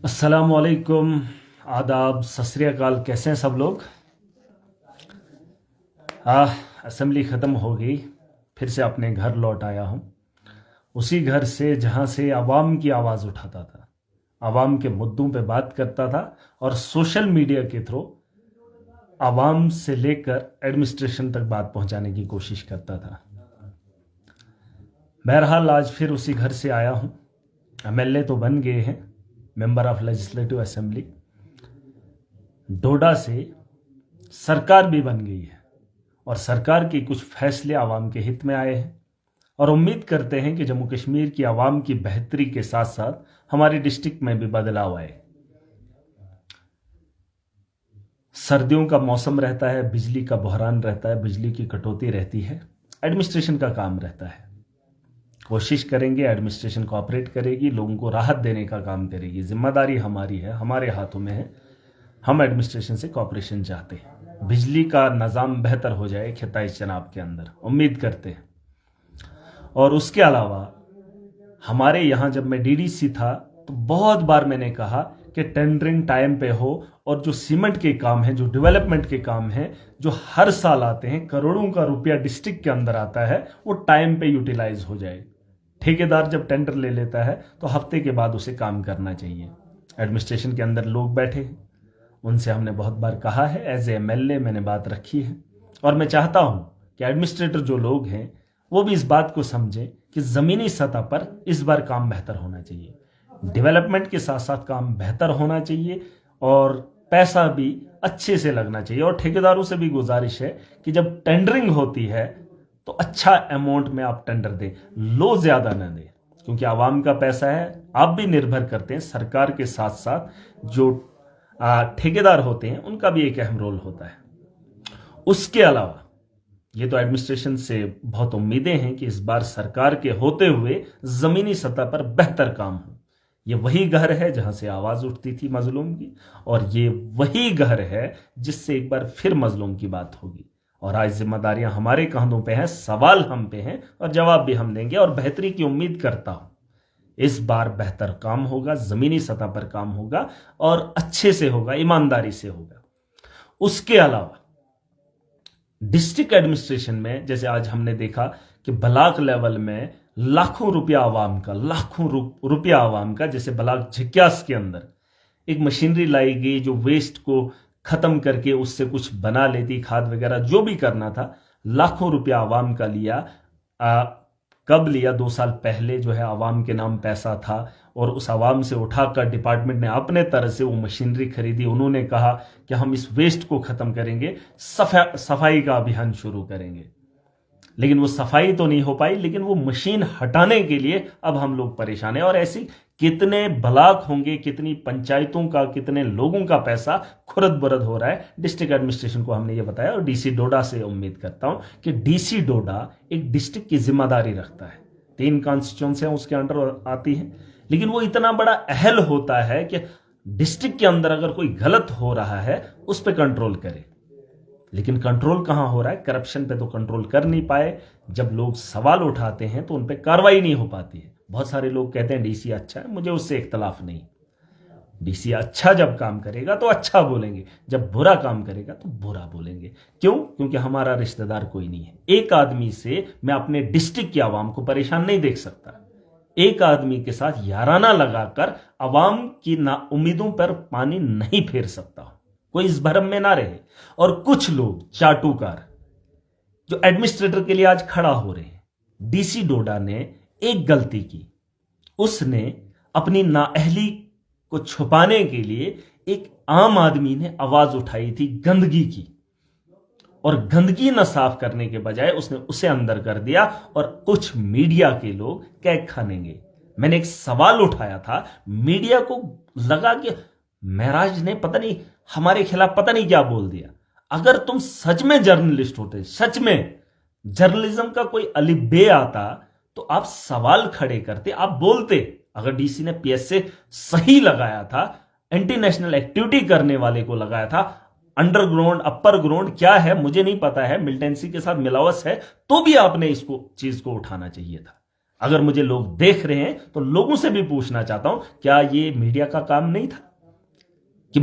अस्सलामुअलैकुम, आदाब, सत श्री अकाल। कैसे हैं सब लोग? असेंबली ख़त्म हो गई, फिर से अपने घर लौट आया हूँ। उसी घर से जहाँ से आवाम की आवाज़ उठाता था, आवाम के मुद्दों पे बात करता था और सोशल मीडिया के थ्रू आवाम से लेकर एडमिनिस्ट्रेशन तक बात पहुँचाने की कोशिश करता था। बहरहाल आज फिर उसी घर से आया हूँ। एमएलए तो बन गए हैं, मेंबर ऑफ लेजिस्लेटिव असेंबली। डोडा से सरकार भी बन गई है और सरकार के कुछ फैसले आवाम के हित में आए हैं और उम्मीद करते हैं कि जम्मू कश्मीर की आवाम की बेहतरी के साथ साथ हमारी डिस्ट्रिक्ट में भी बदलाव आए। सर्दियों का मौसम रहता है, बिजली का बहरान रहता है, बिजली की कटौती रहती है, एडमिनिस्ट्रेशन का काम रहता है। कोशिश करेंगे, एडमिनिस्ट्रेशन कोऑपरेट करेगी, लोगों को राहत देने का काम करेगी। जिम्मेदारी हमारी है, हमारे हाथों में है। हम एडमिनिस्ट्रेशन से कोऑपरेशन चाहते हैं, बिजली का निज़ाम बेहतर हो जाए खिताइश जनाब के अंदर, उम्मीद करते हैं। और उसके अलावा हमारे यहाँ जब मैं डीडीसी था तो बहुत बार मैंने कहा कि टेंडरिंग टाइम पे हो और जो सीमेंट के काम हैं, जो डेवलपमेंट के काम हैं, जो हर साल आते हैं, करोड़ों का रुपया डिस्ट्रिक्ट के अंदर आता है, वो टाइम पे यूटिलाइज हो जाए। ठेकेदार जब टेंडर ले लेता है तो हफ्ते के बाद उसे काम करना चाहिए। एडमिनिस्ट्रेशन के अंदर लोग बैठे हैं, उनसे हमने बहुत बार कहा है, एज ए एमएलए मैंने बात रखी है और मैं चाहता हूं कि एडमिनिस्ट्रेटर जो लोग हैं वो भी इस बात को समझें कि ज़मीनी सतह पर इस बार काम बेहतर होना चाहिए। डेवलपमेंट के साथ साथ काम बेहतर होना चाहिए और पैसा भी अच्छे से लगना चाहिए। और ठेकेदारों से भी गुजारिश है कि जब टेंडरिंग होती है तो अच्छा अमाउंट में आप टेंडर दें, लो ज़्यादा ना दें, क्योंकि आवाम का पैसा है। आप भी निर्भर करते हैं, सरकार के साथ साथ जो ठेकेदार होते हैं उनका भी एक अहम रोल होता है। उसके अलावा ये तो एडमिनिस्ट्रेशन से बहुत उम्मीदें हैं कि इस बार सरकार के होते हुए ज़मीनी सतह पर बेहतर काम हो। ये वही घर है जहां से आवाज़ उठती थी मजलूम की, और ये वही घर है जिससे एक बार फिर मजलूम की बात होगी। और आज जिम्मेदारियां हमारे कंधों पे हैं, सवाल हम पे हैं और जवाब भी हम देंगे। और बेहतरी की उम्मीद करता हूं इस बार बेहतर काम होगा, ज़मीनी सतह पर काम होगा और अच्छे से होगा, ईमानदारी से होगा। उसके अलावा डिस्ट्रिक्ट एडमिनिस्ट्रेशन में जैसे आज हमने देखा कि ब्लॉक लेवल में लाखों रुपया आवाम का, लाखों रुपया आवाम का, जैसे ब्लॉक झिक्यास के अंदर एक मशीनरी लाई गई जो वेस्ट को खत्म करके उससे कुछ बना लेती, खाद वगैरह जो भी करना था, लाखों रुपया आवाम का लिया। कब लिया? 2 साल पहले जो है आवाम के नाम पैसा था और उस आवाम से उठाकर डिपार्टमेंट ने अपने तरह से वो मशीनरी खरीदी। उन्होंने कहा कि हम इस वेस्ट को खत्म करेंगे, सफाई का अभियान शुरू करेंगे। लेकिन वो सफाई तो नहीं हो पाई, लेकिन वो मशीन हटाने के लिए अब हम लोग परेशान हैं। और ऐसी कितने ब्लॉक होंगे, कितनी पंचायतों का, कितने लोगों का पैसा खुरद बुरद हो रहा है। डिस्ट्रिक्ट एडमिनिस्ट्रेशन को हमने ये बताया और डीसी डोडा से उम्मीद करता हूं कि डीसी डोडा एक डिस्ट्रिक्ट की जिम्मेदारी रखता है। 3 कॉन्स्टिट्यूंसियां उसके अंडर आती हैं, लेकिन वो इतना बड़ा अहल होता है कि डिस्ट्रिक्ट के अंदर अगर कोई गलत हो रहा है उस पर कंट्रोल करे। लेकिन कंट्रोल कहां हो रहा है? करप्शन पे तो कंट्रोल कर नहीं पाए। जब लोग सवाल उठाते हैं तो उन पे कार्रवाई नहीं हो पाती है। बहुत सारे लोग कहते हैं डीसी अच्छा है, मुझे उससे इख्तलाफ नहीं। डीसी अच्छा जब काम करेगा तो अच्छा बोलेंगे, जब बुरा काम करेगा तो बुरा बोलेंगे। क्यों? क्योंकि हमारा रिश्तेदार कोई नहीं है। एक आदमी से मैं अपने डिस्ट्रिक्ट की आवाम को परेशान नहीं देख सकता। एक आदमी के साथ याराना लगाकर आवाम की ना उम्मीदों पर पानी नहीं फेर सकता। कोई इस भरम में ना रहे। और कुछ लोग चाटुकार जो एडमिनिस्ट्रेटर के लिए आज खड़ा हो रहे हैं, डीसी डोडा ने एक गलती की, उसने अपनी नाअहली को छुपाने के लिए एक आम आदमी ने आवाज उठाई थी गंदगी की, और गंदगी न साफ करने के बजाय उसने उसे अंदर कर दिया और कुछ मीडिया के लोग कैक खानेंगे। मैंने एक सवाल उठाया था, मीडिया को लगा कि महराज ने पता नहीं हमारे खिलाफ पता नहीं क्या बोल दिया। अगर तुम सच में जर्नलिस्ट होते, सच में जर्नलिज्म का कोई अलिबे आता, तो आप सवाल खड़े करते, आप बोलते। अगर डीसी ने पीएसए सही लगाया था, एंटी नेशनल एक्टिविटी करने वाले को लगाया था, अंडरग्राउंड अपर ग्राउंड क्या है मुझे नहीं पता है, मिलिटेंसी के साथ मिलावट है, तो भी आपने इसको चीज को उठाना चाहिए था। अगर मुझे लोग देख रहे हैं तो लोगों से भी पूछना चाहता हूं, क्या ये मीडिया का काम नहीं था कि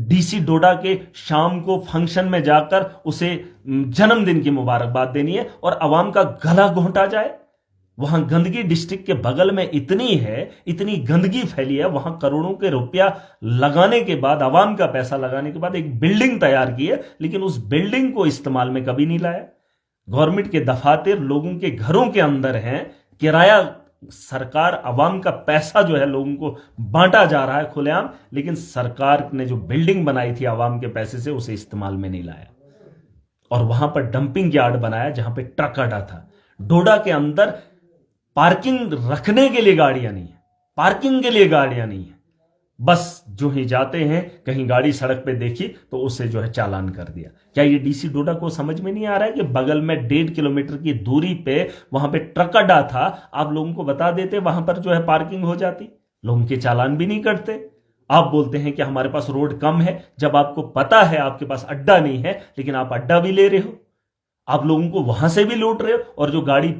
डीसी डोडा के शाम को फंक्शन में जाकर उसे जन्मदिन की मुबारकबाद देनी है और अवाम का गला घोंटा जाए? वहां गंदगी डिस्ट्रिक्ट के बगल में इतनी है, इतनी गंदगी फैली है, वहां करोड़ों के रुपया लगाने के बाद, अवाम का पैसा लगाने के बाद एक बिल्डिंग तैयार की है, लेकिन उस बिल्डिंग को इस्तेमाल में कभी नहीं लाया। गवर्नमेंट के दफातर लोगों के घरों के अंदर हैं, किराया सरकार, अवाम का पैसा जो है लोगों को बांटा जा रहा है खुलेआम, लेकिन सरकार ने जो बिल्डिंग बनाई थी अवाम के पैसे से उसे इस्तेमाल में नहीं लाया और वहां पर डंपिंग यार्ड बनाया जहां पे ट्रक अड्डा था। डोडा के अंदर पार्किंग रखने के लिए गाड़ियां नहीं है, पार्किंग के लिए गाड़ियां नहीं है, बस जो ही जाते हैं कहीं गाड़ी सड़क पे देखी तो उससे जो है चालान कर दिया। क्या ये डीसी डोडा को समझ में नहीं आ रहा है कि बगल में 1.5 किलोमीटर की दूरी पे वहां पे ट्रक अड्डा था, आप लोगों को बता देते, वहां पर जो है पार्किंग हो जाती, लोगों के चालान भी नहीं करते। आप बोलते हैं कि हमारे पास रोड कम है, जब आपको पता है आपके पास अड्डा नहीं है, लेकिन आप अड्डा भी ले रहे हो, आप लोगों को वहां से भी लूट रहे हो। और जो गाड़ी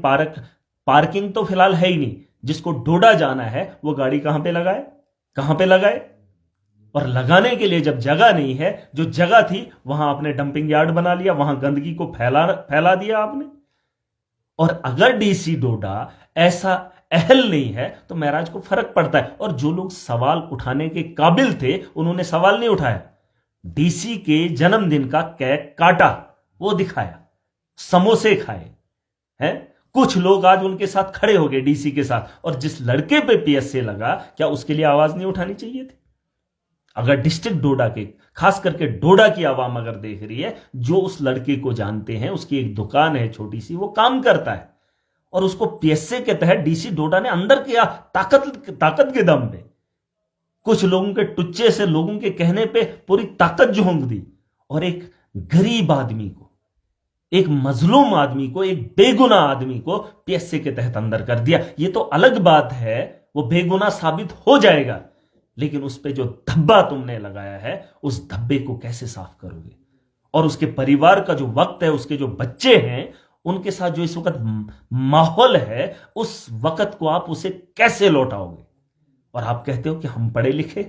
पार्किंग तो फिलहाल है ही नहीं, जिसको डोडा जाना है वो गाड़ी कहां पे लगाए, कहां पे लगाए? और लगाने के लिए जब जगह नहीं है, जो जगह थी वहां आपने डंपिंग यार्ड बना लिया, वहां गंदगी को फैला दिया आपने। और अगर डीसी डोडा ऐसा अहल नहीं है तो महराज को फर्क पड़ता है। और जो लोग सवाल उठाने के काबिल थे उन्होंने सवाल नहीं उठाया, डीसी के जन्मदिन का केक काटा, वो दिखाया, समोसे खाए हैं। कुछ लोग आज उनके साथ खड़े हो गए डीसी के साथ, और जिस लड़के पे पीएसए लगा, क्या उसके लिए आवाज नहीं उठानी चाहिए थी? अगर डिस्ट्रिक्ट डोडा के, खास करके डोडा की आवाम अगर देख रही है, जो उस लड़के को जानते हैं, उसकी एक दुकान है छोटी सी, वो काम करता है और उसको पीएसए के तहत डीसी डोडा ने अंदर किया, ताकत के दम पे, कुछ लोगों के टुच्चे से, लोगों के कहने पे पूरी ताकत झोंक दी और एक गरीब आदमी को, एक मजलूम आदमी को, एक बेगुनाह आदमी को पीएसए के तहत अंदर कर दिया। यह तो अलग बात है, वो बेगुनाह साबित हो जाएगा, लेकिन उस पे जो धब्बा तुमने लगाया है, उस धब्बे को कैसे साफ करोगे? और उसके परिवार का जो वक्त है, उसके जो बच्चे हैं, उनके साथ जो इस वक्त माहौल है, उस वक्त को आप उसे कैसे लौटाओगे? और आप कहते हो कि हम पढ़े लिखे।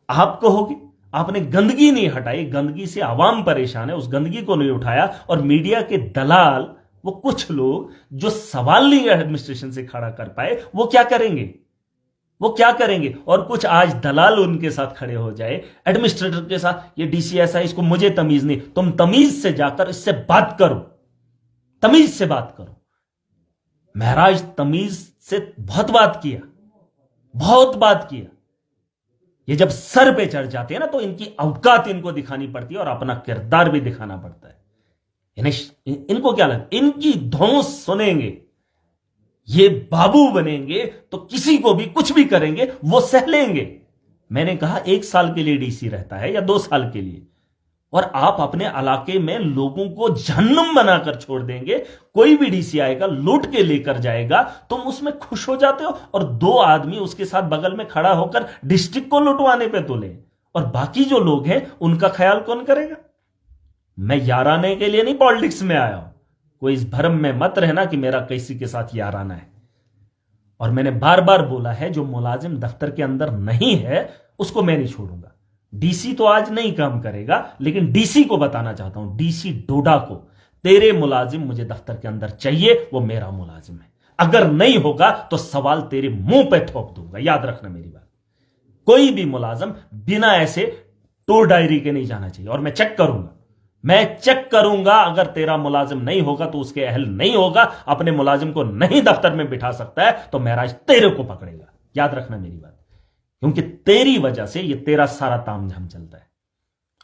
आप कहोगे आपने गंदगी नहीं हटाई, गंदगी से आवाम परेशान है, उस गंदगी को नहीं उठाया। और मीडिया के दलाल, वो कुछ लोग जो सवाल नहीं एडमिनिस्ट्रेशन से खड़ा कर पाए, वो क्या करेंगे? वो क्या करेंगे? और कुछ आज दलाल उनके साथ खड़े हो जाए, एडमिनिस्ट्रेटर के साथ, ये डीसी ऐसा है, इसको मुझे तमीज नहीं। तुम तमीज से जाकर इससे बात करो, तमीज से बात करो। महराज तमीज से बहुत बात किया, बहुत बात किया। ये जब सर पे चढ़ जाते हैं ना, तो इनकी औकात इनको दिखानी पड़ती है और अपना किरदार भी दिखाना पड़ता है। इनको क्या लगता है, इनकी धौंस सुनेंगे, ये बाबू बनेंगे तो किसी को भी कुछ भी करेंगे, वो सह लेंगे। मैंने कहा 1 साल के लिए डीसी रहता है या 2 साल के लिए, और आप अपने इलाके में लोगों को जहन्नुम बनाकर छोड़ देंगे। कोई भी डीसी आएगा, लूट के लेकर जाएगा, तुम उसमें खुश हो जाते हो, और 2 आदमी उसके साथ बगल में खड़ा होकर डिस्ट्रिक्ट को लुटवाने पे तुले, और बाकी जो लोग हैं उनका ख्याल कौन करेगा? मैं याराने के लिए नहीं पॉलिटिक्स में आया हूं, कोई इस भ्रम में मत रहना कि मेरा किसी के साथ याराना है। और मैंने बार बार बोला है, जो मुलाजिम दफ्तर के अंदर नहीं है उसको मैं नहीं छोड़ूंगा। डीसी तो आज नहीं काम करेगा, लेकिन डीसी को बताना चाहता हूं, डीसी डोडा को, तेरे मुलाजिम मुझे दफ्तर के अंदर चाहिए, वो मेरा मुलाजिम है। अगर नहीं होगा तो सवाल तेरे मुंह पे ठोक दूंगा, याद रखना मेरी बात। कोई भी मुलाजिम बिना ऐसे टूर डायरी के नहीं जाना चाहिए, और मैं चेक करूंगा, मैं चेक करूंगा। अगर तेरा मुलाजिम नहीं होगा तो उसके अहल नहीं होगा, अपने मुलाजिम को नहीं दफ्तर में बिठा सकता है, तो महराज तेरे को पकड़ेगा। याद रखना मेरी बात, क्योंकि तेरी वजह से ये तेरा सारा तामझाम चलता है।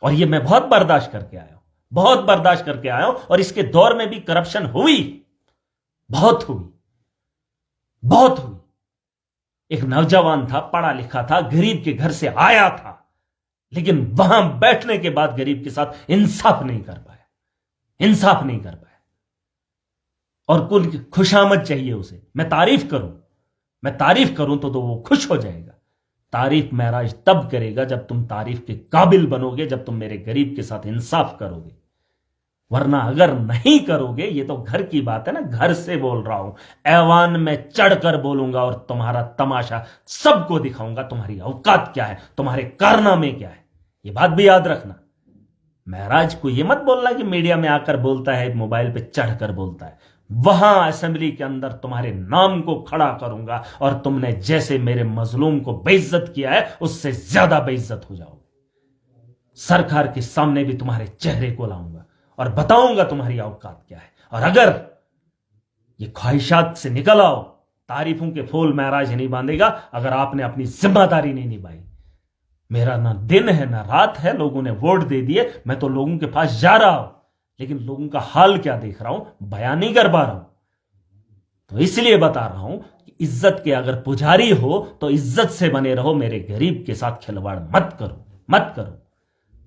और ये मैं बहुत बर्दाश्त करके आया हूं, बहुत बर्दाश्त करके आया हूं। और इसके दौर में भी करप्शन हुई, बहुत हुई, बहुत हुई। एक नौजवान था, पढ़ा लिखा था, गरीब के घर से आया था, लेकिन वहां बैठने के बाद गरीब के साथ इंसाफ नहीं कर पाया, इंसाफ नहीं कर पाया। और कुल खुशामद चाहिए उसे, मैं तारीफ करूं, मैं तारीफ करूं तो वो खुश हो जाएगा। तारीफ महराज तब करेगा जब तुम तारीफ के काबिल बनोगे, जब तुम मेरे गरीब के साथ इंसाफ करोगे। वरना अगर नहीं करोगे, ये तो घर की बात है ना, घर से बोल रहा हूं, ऐवान में चढ़कर बोलूंगा और तुम्हारा तमाशा सबको दिखाऊंगा, तुम्हारी औकात क्या है, तुम्हारे कारनामे क्या है। ये बात भी याद रखना। महराज को ये मत बोलना कि मीडिया में आकर बोलता है, मोबाइल पे चढ़कर बोलता है। वहां असेंबली के अंदर तुम्हारे नाम को खड़ा करूंगा और तुमने जैसे मेरे मजलूम को बेइज्जत किया है, उससे ज्यादा बेइज्जत हो जाओगे। सरकार के सामने भी तुम्हारे चेहरे को लाऊंगा और बताऊंगा तुम्हारी औकात क्या है। और अगर ये ख्वाहिशात से निकल आओ, तारीफों के फूल महराज नहीं बांधेगा अगर आपने अपनी जिम्मेदारी नहीं निभाई। मेरा ना दिन है ना रात है, लोगों ने वोट दे दिए, मैं तो लोगों के पास जा रहा हूं, लेकिन लोगों का हाल क्या देख रहा हूं, बयान नहीं कर पा रहा हूं। तो इसलिए बता रहा हूं कि इज्जत के अगर पुजारी हो तो इज्जत से बने रहो, मेरे गरीब के साथ खिलवाड़ मत करो, मत करो।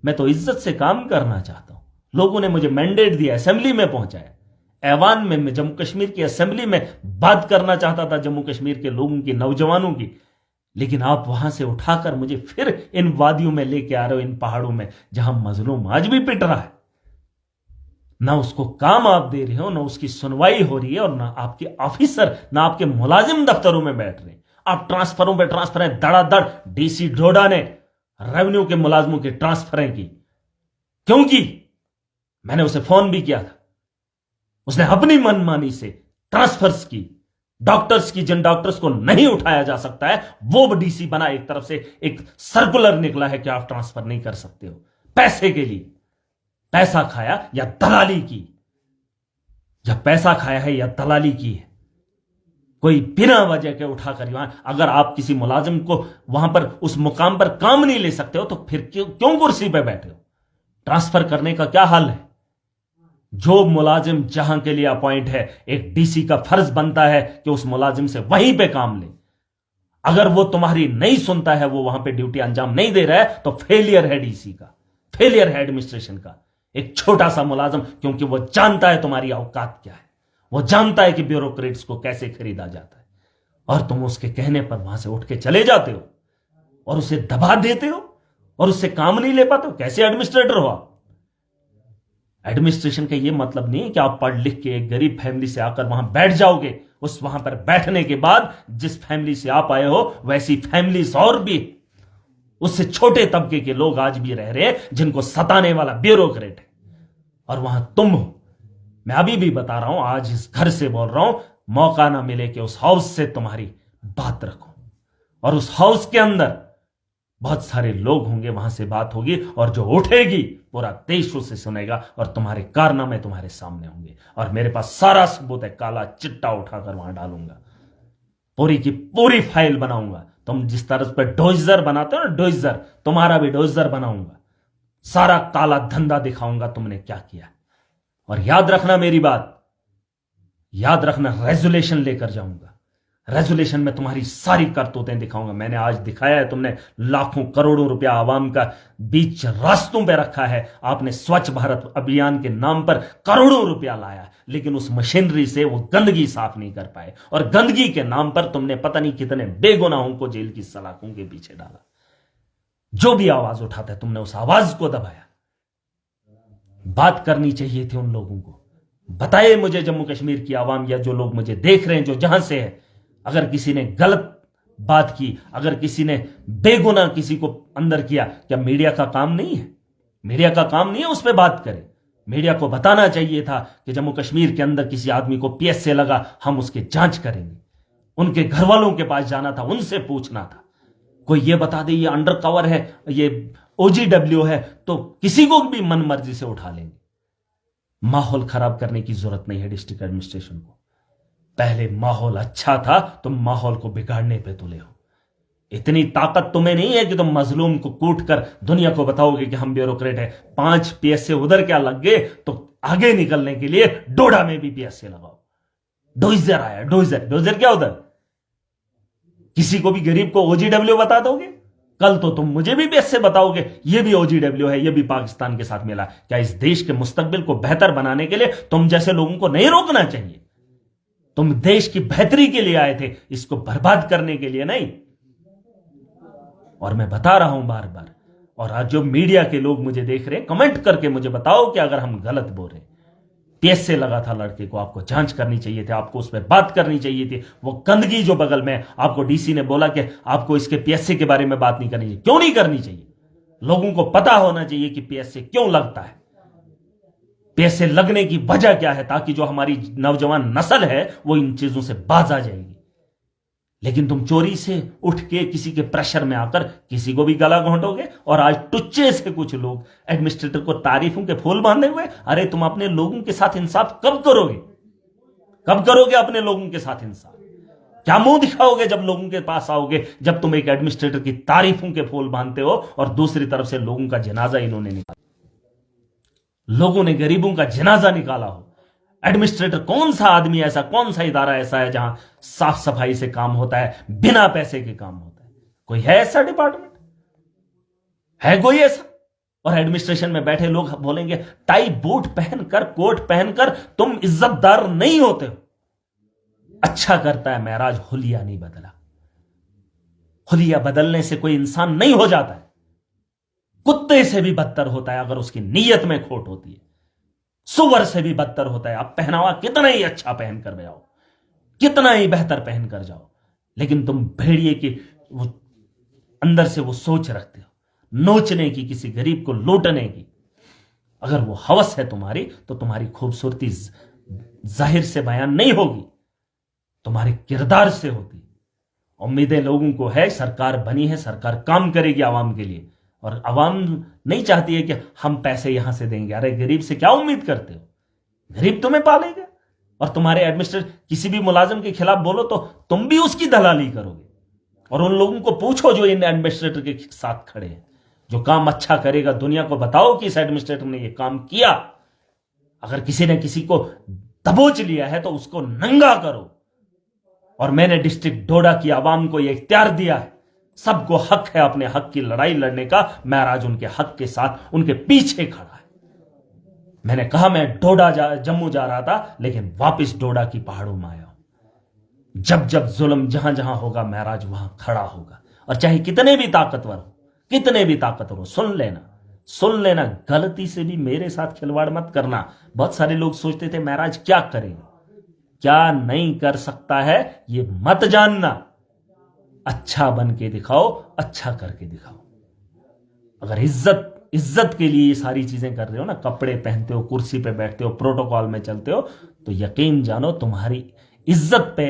मैं तो इज्जत से काम करना चाहता हूं। लोगों ने मुझे मैंडेट दिया, असेंबली में पहुंचाया, ऐवान में जम्मू कश्मीर की असेंबली में बात करना चाहता था जम्मू कश्मीर के लोगों की, नौजवानों की, लेकिन आप वहां से उठाकर मुझे फिर इन वादियों में लेके आ रहे हो, इन पहाड़ों में जहां मजलूम आज भी पिट रहा है। ना उसको काम आप दे रहे हो, ना उसकी सुनवाई हो रही है, और ना आपके ऑफिसर, ना आपके मुलाजिम दफ्तरों में बैठ रहे। आप ट्रांसफरों पे ट्रांसफर है, धड़ाधड़ डीसी ढोडा ने रेवेन्यू के मुलाजिमों की ट्रांसफरें की, क्योंकि मैंने उसे फोन भी किया था। उसने अपनी मनमानी से ट्रांसफर्स की, डॉक्टर्स की, जिन डॉक्टर्स को नहीं उठाया जा सकता है वो डीसी बना। एक तरफ से एक सर्कुलर निकला है कि आप ट्रांसफर नहीं कर सकते हो, पैसे के लिए। पैसा खाया या दलाली की, या पैसा खाया है या दलाली की है। कोई बिना वजह के उठाकर यहां, अगर आप किसी मुलाजिम को वहां पर उस मुकाम पर काम नहीं ले सकते हो तो फिर क्यों कुर्सी पे बैठे हो? ट्रांसफर करने का क्या हाल है? जो मुलाजिम जहां के लिए अपॉइंट है, एक डीसी का फर्ज बनता है कि उस मुलाजिम से वहीं पे काम ले। अगर वो तुम्हारी नहीं सुनता है, वो वहां पे ड्यूटी अंजाम नहीं दे रहा है, तो फेलियर है डीसी का, फेलियर है एडमिनिस्ट्रेशन का। एक छोटा सा मुलाजिम, क्योंकि वो जानता है तुम्हारी औकात क्या है, वो जानता है कि ब्यूरोक्रेट्स को कैसे खरीदा जाता है, और तुम उसके कहने पर वहां से उठ के चले जाते हो और उसे दबा देते हो और उससे काम नहीं ले पाते हो। कैसे एडमिनिस्ट्रेटर हो आप? एडमिनिस्ट्रेशन का यह मतलब नहीं है कि आप पढ़ लिख के एक गरीब फैमिली से आकर वहां बैठ जाओगे। उस वहां पर बैठने के बाद जिस फैमिली से आप आए हो, वैसी फैमिलीज और भी, उससे छोटे तबके के लोग आज भी रह रहे हैं, जिनको सताने वाला ब्यूरोक्रेट है, और वहां तुम हो। मैं अभी भी बता रहा हूं, आज इस घर से बोल रहा हूं, मौका ना मिले कि उस हाउस से तुम्हारी बात रखो, और उस हाउस के अंदर बहुत सारे लोग होंगे, वहां से बात होगी, और जो उठेगी पूरा देश उसे सुनेगा, और तुम्हारे कारनामे तुम्हारे सामने होंगे। और मेरे पास सारा सबूत है, काला चिट्टा उठाकर वहां डालूंगा, पूरी की पूरी फाइल बनाऊंगा। तुम जिस तरह पर डोजर बनाते हो ना, डोजर, तुम्हारा भी डोजर बनाऊंगा। सारा काला धंधा दिखाऊंगा तुमने क्या किया। और याद रखना मेरी बात, याद रखना, रेजोल्यूशन लेकर जाऊंगा। रेजोल्यूशन में तुम्हारी सारी करतूतें दिखाऊंगा। मैंने आज दिखाया है, तुमने लाखों करोड़ों रुपया आवाम का बीच रास्तों पे रखा है। आपने स्वच्छ भारत अभियान के नाम पर करोड़ों रुपया लाया, लेकिन उस मशीनरी से वो गंदगी साफ नहीं कर पाए, और गंदगी के नाम पर तुमने पता नहीं कितने बेगुनाहों को जेल की सलाखों के पीछे डाला। जो भी आवाज उठाता है, तुमने उस आवाज को दबाया। बात करनी चाहिए थी उन लोगों को। बताए मुझे जम्मू कश्मीर की आवाम, या जो लोग मुझे देख रहे हैं, जो जहां से है, अगर किसी ने गलत बात की, अगर किसी ने बेगुनाह किसी को अंदर किया, क्या मीडिया का काम नहीं है? मीडिया का काम नहीं है उस पर बात करें? मीडिया को बताना चाहिए था कि जम्मू कश्मीर के अंदर किसी आदमी को पीएसए लगा, हम उसकी जांच करेंगे। उनके घर वालों के पास जाना था, उनसे पूछना था। कोई ये बता दे ये अंडर कवर है, ये ओजीडब्ल्यू है, तो किसी को भी मन मर्जी से उठा लेंगे। माहौल खराब करने की जरूरत नहीं है डिस्ट्रिक्ट एडमिनिस्ट्रेशन को। पहले माहौल अच्छा था, तुम माहौल को बिगाड़ने पे तुले हो। इतनी ताकत तुम्हें नहीं है कि तुम मजलूम को कूट कर दुनिया को बताओगे कि हम ब्यूरोक्रेट है। 5 पीएसए उधर क्या लग गए, तो आगे निकलने के लिए डोडा में भी पीएसए लगाओ। डोइजर आया, डोइजर, डोइजर क्या उधर? किसी को भी गरीब को ओजीडब्ल्यू बता दोगे? कल तो तुम मुझे भी पीएसए बताओगे ये भी ओजीडब्ल्यू है, ये भी पाकिस्तान के साथ मिला। क्या इस देश के मुस्तकबिल को बेहतर बनाने के लिए तुम जैसे लोगों को नहीं रोकना चाहिए? तुम देश की बेहतरी के लिए आए थे, इसको बर्बाद करने के लिए नहीं। और मैं बता रहा हूं बार बार, और आज जो मीडिया के लोग मुझे देख रहे हैं, कमेंट करके मुझे बताओ कि अगर हम गलत बोल रहे हैं। पीएसए लगा था लड़के को, आपको जांच करनी चाहिए थी, आपको उस पर बात करनी चाहिए थी। वो गंदगी जो बगल में, आपको डीसी ने बोला कि आपको इसके पीएसए के बारे में बात नहीं करनी चाहिए। क्यों नहीं करनी चाहिए? लोगों को पता होना चाहिए कि पीएसए क्यों लगता है, पीएसए लगने की वजह क्या है, ताकि जो हमारी नौजवान नस्ल है वो इन चीजों से बाज आ जाएगी। लेकिन तुम चोरी से उठ के किसी के प्रेशर में आकर किसी को भी गला घोंटोगे। और आज टुच्चे से कुछ लोग एडमिनिस्ट्रेटर को तारीफों के फूल बांधे हुए। अरे तुम अपने लोगों के साथ इंसाफ कब करोगे? कब करोगे अपने लोगों के साथ इंसाफ? क्या मुंह दिखाओगे जब लोगों के पास आओगे, जब तुम एक एडमिनिस्ट्रेटर की तारीफों के फूल बांधते हो और दूसरी तरफ से लोगों का जनाजा इन्होंने निकाला, लोगों ने गरीबों का जनाजा निकाला हो। एडमिनिस्ट्रेटर कौन सा आदमी ऐसा, कौन सा इदारा ऐसा है जहां साफ सफाई से काम होता है, बिना पैसे के काम होता है? कोई है ऐसा डिपार्टमेंट? है कोई ऐसा? और एडमिनिस्ट्रेशन में बैठे लोग बोलेंगे टाई बूट पहनकर, कोट पहनकर तुम इज्जतदार नहीं होते हो। अच्छा करता है महराज हुलिया नहीं बदला। हुलिया बदलने से कोई इंसान नहीं हो जाता है, कुत्ते से भी बदतर होता है अगर उसकी नीयत में खोट होती है। सुअर से भी बदतर होता है। आप पहनावा कितना ही अच्छा पहन कर जाओ, कितना ही बेहतर पहन कर जाओ, लेकिन तुम भेड़िए की वो अंदर से वो सोच रखते हो, नोचने की, किसी गरीब को लूटने की। अगर वो हवस है तुम्हारी, तो तुम्हारी खूबसूरती जाहिर से बयान नहीं होगी, तुम्हारे किरदार से होती। उम्मीदें लोगों को है, सरकार बनी है, सरकार काम करेगी आवाम के लिए, और आवाम नहीं चाहती है कि हम पैसे यहां से देंगे। अरे गरीब से क्या उम्मीद करते हो? गरीब तुम्हें पालेगा। और तुम्हारे एडमिनिस्ट्रेटर किसी भी मुलाजिम के खिलाफ बोलो तो तुम भी उसकी दलाली करोगे। और उन लोगों को पूछो जो इन एडमिनिस्ट्रेटर के साथ खड़े हैं, जो काम अच्छा करेगा, दुनिया को बताओ कि इस एडमिनिस्ट्रेटर ने यह काम किया। अगर किसी ने किसी को दबोच लिया है तो उसको नंगा करो। और मैंने डिस्ट्रिक्ट डोडा की आवाम को यह इख्तियार दिया है, सबको हक है अपने हक की लड़ाई लड़ने का। महराज उनके हक के साथ उनके पीछे खड़ा है। मैंने कहा मैं जम्मू जा रहा था, लेकिन वापस डोडा की पहाड़ों में आया हूं। जब जब जुल्म जहां जहां होगा, महराज वहां खड़ा होगा। और चाहे कितने भी ताकतवर हो, कितने भी ताकतवर हो, सुन लेना, गलती से भी मेरे साथ खिलवाड़ मत करना। बहुत सारे लोग सोचते थे महराज क्या करेंगे, क्या नहीं कर सकता है, ये मत जानना। अच्छा बन के दिखाओ, अच्छा करके दिखाओ। अगर इज्जत के लिए ये सारी चीजें कर रहे हो ना, कपड़े पहनते हो, कुर्सी पे बैठते हो, प्रोटोकॉल में चलते हो, तो यकीन जानो तुम्हारी इज्जत पे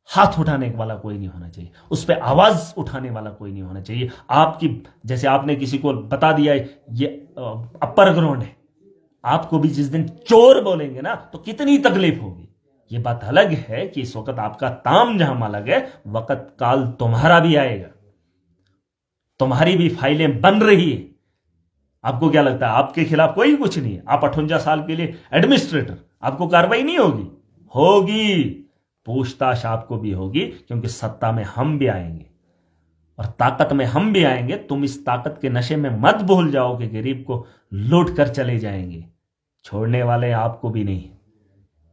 हाथ उठाने वाला कोई नहीं होना चाहिए, उस पे आवाज उठाने वाला कोई नहीं होना चाहिए। आपकी, जैसे आपने किसी को बता दिया ये अपर ग्राउंड है, आपको भी जिस दिन चोर बोलेंगे ना तो कितनी तकलीफ होगी। ये बात अलग है कि इस वक्त आपका ताम जहां अलग है, वक्त काल तुम्हारा भी आएगा, तुम्हारी भी फाइलें बन रही है। आपको क्या लगता है आपके खिलाफ कोई कुछ नहीं है? आप 58 साल के लिए एडमिनिस्ट्रेटर, आपको कार्रवाई नहीं होगी? होगी, पूछताछ आपको भी होगी, क्योंकि सत्ता में हम भी आएंगे और ताकत में हम भी आएंगे। तुम इस ताकत के नशे में मत भूल जाओ कि गरीब को लूट कर चले जाएंगे, छोड़ने वाले आपको भी नहीं।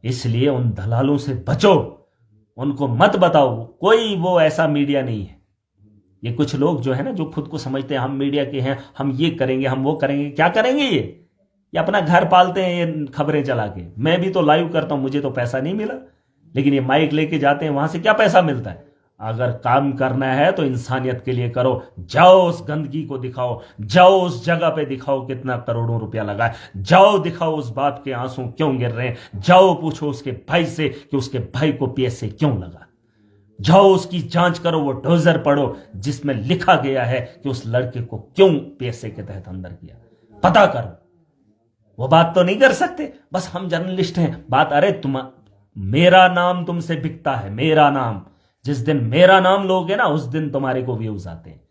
इसलिए उन दलालों से बचो, उनको मत बताओ। कोई वो ऐसा मीडिया नहीं है। ये कुछ लोग जो है ना, जो खुद को समझते हैं हम मीडिया के हैं, हम ये करेंगे, हम वो करेंगे। क्या करेंगे ये अपना घर पालते हैं ये खबरें चला के। मैं भी तो लाइव करता हूं, मुझे तो पैसा नहीं मिला, लेकिन ये माइक लेके जाते हैं, वहां से क्या पैसा मिलता है? अगर काम करना है तो इंसानियत के लिए करो। जाओ उस गंदगी को दिखाओ, जाओ उस जगह पे दिखाओ कितना करोड़ों रुपया लगा है, जाओ दिखाओ उस बाप के आंसू क्यों गिर रहे हैं, जाओ पूछो उसके भाई से कि उसके भाई को पीएसए क्यों लगा, जाओ उसकी जांच करो, वो डोजर पढ़ो जिसमें लिखा गया है कि उस लड़के को क्यों पीएसए के तहत अंदर किया, पता करो। वो बात तो नहीं कर सकते, बस हम जर्नलिस्ट हैं। बात, अरे मेरा नाम तुमसे बिकता है, मेरा नाम। जिस दिन मेरा नाम लोगे ना, उस दिन तुम्हारे को व्यूज आते हैं।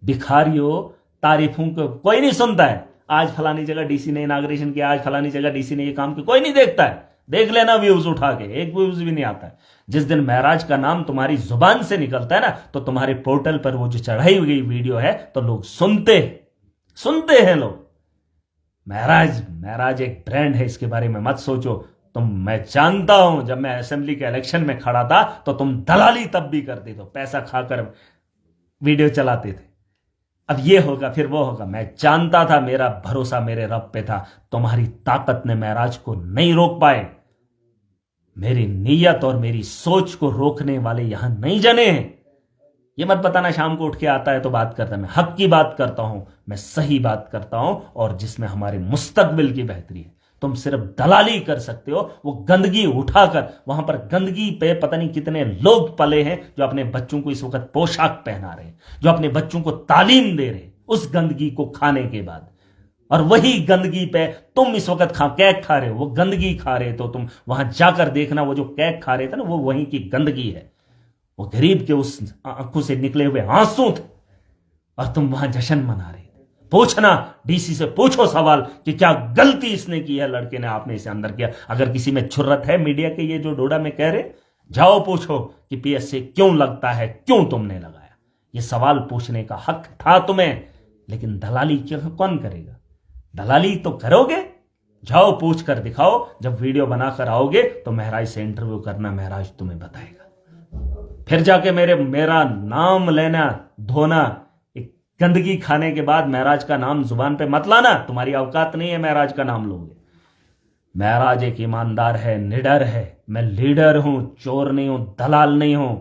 भिखारियों, तारीफों को कोई नहीं सुनता है। आज फलानी जगह डीसी ने इनाग्रेशन किया, आज फलानी जगह डीसी ने ये काम किया, कोई नहीं देखता है। देख लेना व्यूज उठा के, एक व्यूज भी नहीं आता है। जिस दिन महराज का नाम तुम्हारी जुबान से निकलता है ना, तो तुम्हारे पोर्टल पर वो जो चढ़ाई हुई वीडियो है तो लोग सुनते हैं लोग। महराज एक ब्रांड है, इसके बारे में मत सोचो। मैं जानता हूं, जब मैं असेंबली के इलेक्शन में खड़ा था तो तुम दलाली तब भी करते थे, पैसा खाकर वीडियो चलाते थे। अब ये होगा फिर वो होगा। मैं जानता था, मेरा भरोसा मेरे रब पे था। तुम्हारी ताकत ने महराज को नहीं रोक पाए। मेरी नीयत और मेरी सोच को रोकने वाले यहां नहीं जने हैं। ये मत बताना शाम को उठ के आता है तो बात करता है। मैं हक की बात करता हूं, मैं सही बात करता हूं, और जिसमें हमारे मुस्तकबिल की बेहतरी है। तुम सिर्फ दलाली कर सकते हो, वो गंदगी उठाकर। वहां पर गंदगी पे पता नहीं कितने लोग पले हैं जो अपने बच्चों को इस वक्त पोशाक पहना रहे हैं, जो अपने बच्चों को तालीम दे रहे हैं उस गंदगी को खाने के बाद। और वही गंदगी पे तुम इस वक्त कैक खा रहे हो। वो गंदगी खा रहे तो तुम वहां जाकर देखना, वो जो कैक खा रहे थे ना, वो वहीं की गंदगी है। वो गरीब के उस आंखों से निकले हुए आंसू थे, और तुम वहां जश्न मना रहे थे। पूछना, डीसी से पूछो सवाल कि क्या गलती इसने की है, लड़के ने, आपने इसे अंदर किया। अगर किसी में जुर्रत है मीडिया के ये जो डोडा में कह रहे, जाओ पूछो कि पीएसए क्यों लगता है, क्यों तुमने लगाया। ये सवाल पूछने का हक था तुम्हें, लेकिन दलाली कौन करेगा? दलाली तो करोगे, जाओ पूछ कर दिखाओ। जब वीडियो बनाकर आओगे तो महराज से इंटरव्यू करना, महराज तुम्हें बताएगा। फिर जाके मेरा नाम लेना धोना, एक गंदगी खाने के बाद महराज का नाम जुबान पे मत लाना। तुम्हारी औकात नहीं है महराज का नाम लोगे। महराज एक ईमानदार है, निडर है। मैं लीडर हूं, चोर नहीं हूं, दलाल नहीं हूं।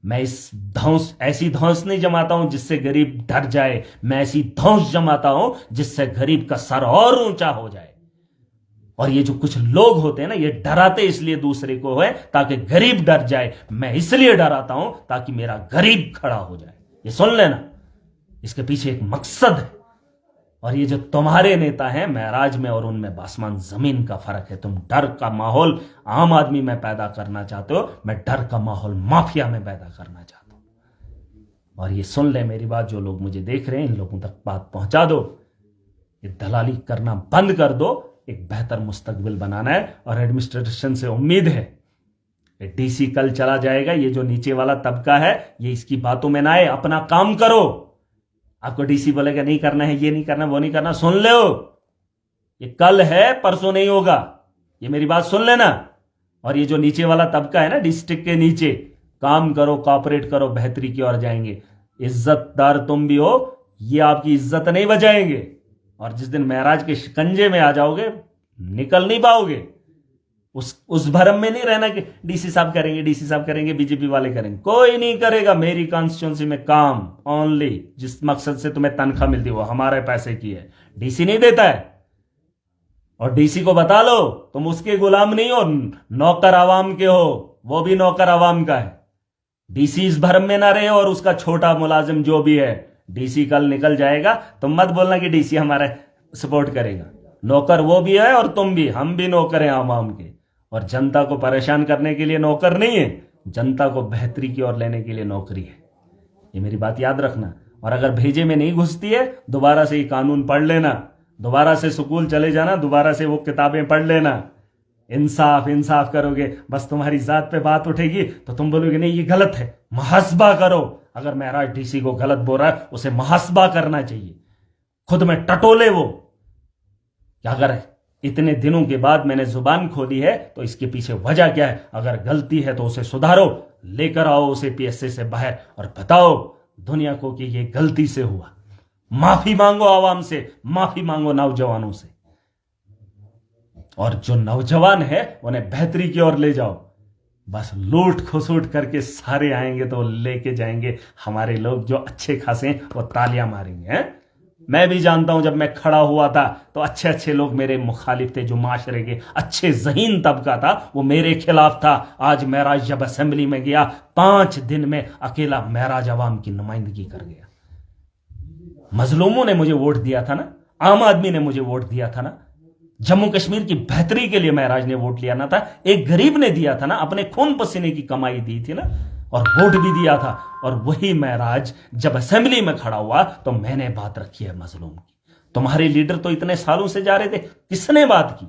मैं इस ऐसी धौंस नहीं जमाता हूं जिससे गरीब डर जाए। मैं ऐसी धौंस जमाता हूं जिससे गरीब का सर और ऊंचा हो जाए। और ये जो कुछ लोग होते हैं ना, ये डराते इसलिए दूसरे को है ताकि गरीब डर जाए। मैं इसलिए डराता हूं ताकि मेरा गरीब खड़ा हो जाए। ये सुन लेना, इसके पीछे एक मकसद है। और ये जो तुम्हारे नेता हैं, महराज में और उनमें आसमान जमीन का फर्क है। तुम डर का माहौल आम आदमी में पैदा करना चाहते हो, मैं डर का माहौल माफिया में पैदा करना चाहता हूं। और ये सुन ले मेरी बात, जो लोग मुझे देख रहे हैं, इन लोगों तक बात पहुंचा दो। ये दलाली करना बंद कर दो। एक बेहतर मुस्तकबिल बनाना है, और एडमिनिस्ट्रेशन से उम्मीद है डीसी कल चला जाएगा। ये जो नीचे वाला तबका है, ये इसकी बातों में ना आए, अपना काम करो। आपको डीसी बोलेगा नहीं करना है, ये नहीं करना, वो नहीं करना, सुन लो, ये कल है, परसों नहीं होगा। ये मेरी बात सुन लेना। और ये जो नीचे वाला तबका है ना, डिस्ट्रिक्ट के नीचे, काम करो, कॉपरेट करो, बेहतरी की ओर जाएंगे। इज्जतदार तुम भी हो, ये आपकी इज्जत नहीं बचाएंगे। और जिस दिन महराज के शिकंजे में आ जाओगे, निकल नहीं पाओगे। उस भरम में नहीं रहना कि डीसी साहब करेंगे, डीसी साहब करेंगे, बीजेपी वाले करेंगे। कोई नहीं करेगा। मेरी कॉन्स्टिट्यूंसी में काम ओनली जिस मकसद से तुम्हें तनख्वाह मिलती है वो हमारे पैसे की है, डीसी नहीं देता है। और डीसी को बता लो तुम उसके गुलाम नहीं हो, नौकर आवाम के हो, वो भी नौकर आवाम का है। डीसी इस भरम में ना रहे, और उसका छोटा मुलाजिम जो भी है, डीसी कल निकल जाएगा। तुम मत बोलना कि डीसी हमारा सपोर्ट करेगा। नौकर वो भी है और तुम भी, हम भी नौकर हैं आवाम के। और जनता को परेशान करने के लिए नौकर नहीं है, जनता को बेहतरी की ओर लेने के लिए नौकरी है। ये मेरी बात याद रखना। और अगर भेजे में नहीं घुसती है, दोबारा से ये कानून पढ़ लेना, दोबारा से स्कूल चले जाना, दोबारा से वो किताबें पढ़ लेना। इंसाफ इंसाफ करोगे, बस तुम्हारी जात पे बात उठेगी तो तुम बोलोगे नहीं ये गलत है, मुहस्बा करो। अगर महराज डीसी को गलत बोल रहा है, उसे मुहस्बा करना चाहिए। खुद में टटोले वो कि अगर इतने दिनों के बाद मैंने जुबान खोली है तो इसके पीछे वजह क्या है। अगर गलती है तो उसे सुधारो, लेकर आओ उसे पीएसए से बाहर और बताओ दुनिया को कि ये गलती से हुआ। माफी मांगो आवाम से, माफी मांगो नौजवानों से। और जो नौजवान है उन्हें बेहतरी की ओर ले जाओ। बस लूट खसूट करके सारे आएंगे तो लेके जाएंगे। हमारे लोग जो अच्छे खासे हैं वो तालियां मारेंगे। हैं? मैं भी जानता हूं, जब मैं खड़ा हुआ था तो अच्छे अच्छे लोग मेरे मुखालिफ थे, जो माशरे के अच्छे ज़हीन तबका था वो मेरे खिलाफ था। आज महराज जब असेंबली में गया, 5 दिन में अकेला महराज अवाम की नुमाइंदगी कर गया। मजलूमों ने मुझे वोट दिया था ना, आम आदमी ने मुझे वोट दिया था ना, जम्मू कश्मीर की बेहतरी के लिए महराज ने वोट लिया ना था, एक गरीब ने दिया था ना, अपने खून पसीने की कमाई दी थी ना, और वोट भी दिया था। और वही महराज जब असेंबली में खड़ा हुआ तो मैंने बात रखी है मजलूम की। तुम्हारे लीडर तो इतने सालों से जा रहे थे, किसने बात की?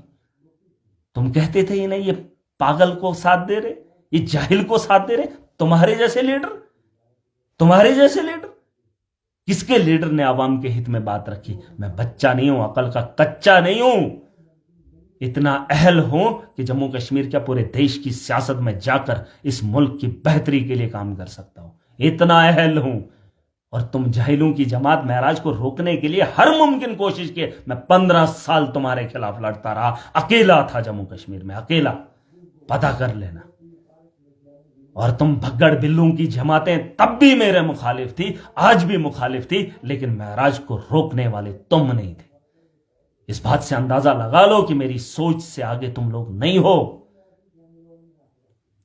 तुम कहते थे ये नहीं, ये पागल को साथ दे रहे, ये जाहिल को साथ दे रहे। तुम्हारे जैसे लीडर, तुम्हारे जैसे लीडर, किसके लीडर ने आवाम के हित में बात रखी? मैं बच्चा नहीं हूं, अकल का कच्चा नहीं हूं। इतना अहल हूं कि जम्मू कश्मीर क्या पूरे देश की सियासत में जाकर इस मुल्क की बेहतरी के लिए काम कर सकता हूं। इतना अहल हूं। और तुम जाहिलों की जमात महराज को रोकने के लिए हर मुमकिन कोशिश की। मैं 15 साल तुम्हारे खिलाफ लड़ता रहा, अकेला था जम्मू कश्मीर में, अकेला, पता कर लेना। और तुम भगड़ बिल्लों की जमातें तब भी मेरे मुखालिफ थी, आज भी मुखालिफ थी, लेकिन महराज को रोकने वाले तुम नहीं थे। इस बात से अंदाजा लगा लो कि मेरी सोच से आगे तुम लोग नहीं हो।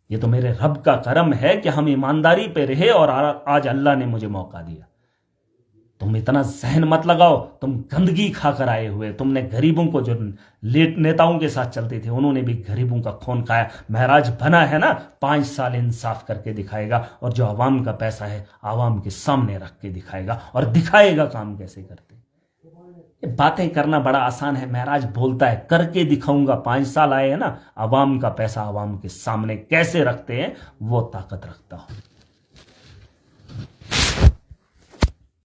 ये तो मेरे रब का करम है कि हम ईमानदारी पे रहे और आज अल्लाह ने मुझे मौका दिया। तुम इतना जहन मत लगाओ, तुम गंदगी खाकर आए हुए। तुमने गरीबों को, जो नेताओं के साथ चलते थे, उन्होंने भी गरीबों का खून खाया। महराज बना है ना, 5 साल इंसाफ करके दिखाएगा, और जो आवाम का पैसा है आवाम के सामने रख के दिखाएगा, और दिखाएगा काम कैसे करते। ये बातें करना बड़ा आसान है, महराज बोलता है करके दिखाऊंगा। 5 साल आए हैं ना, आवाम का पैसा आवाम के सामने कैसे रखते हैं वो ताकत रखता हूं।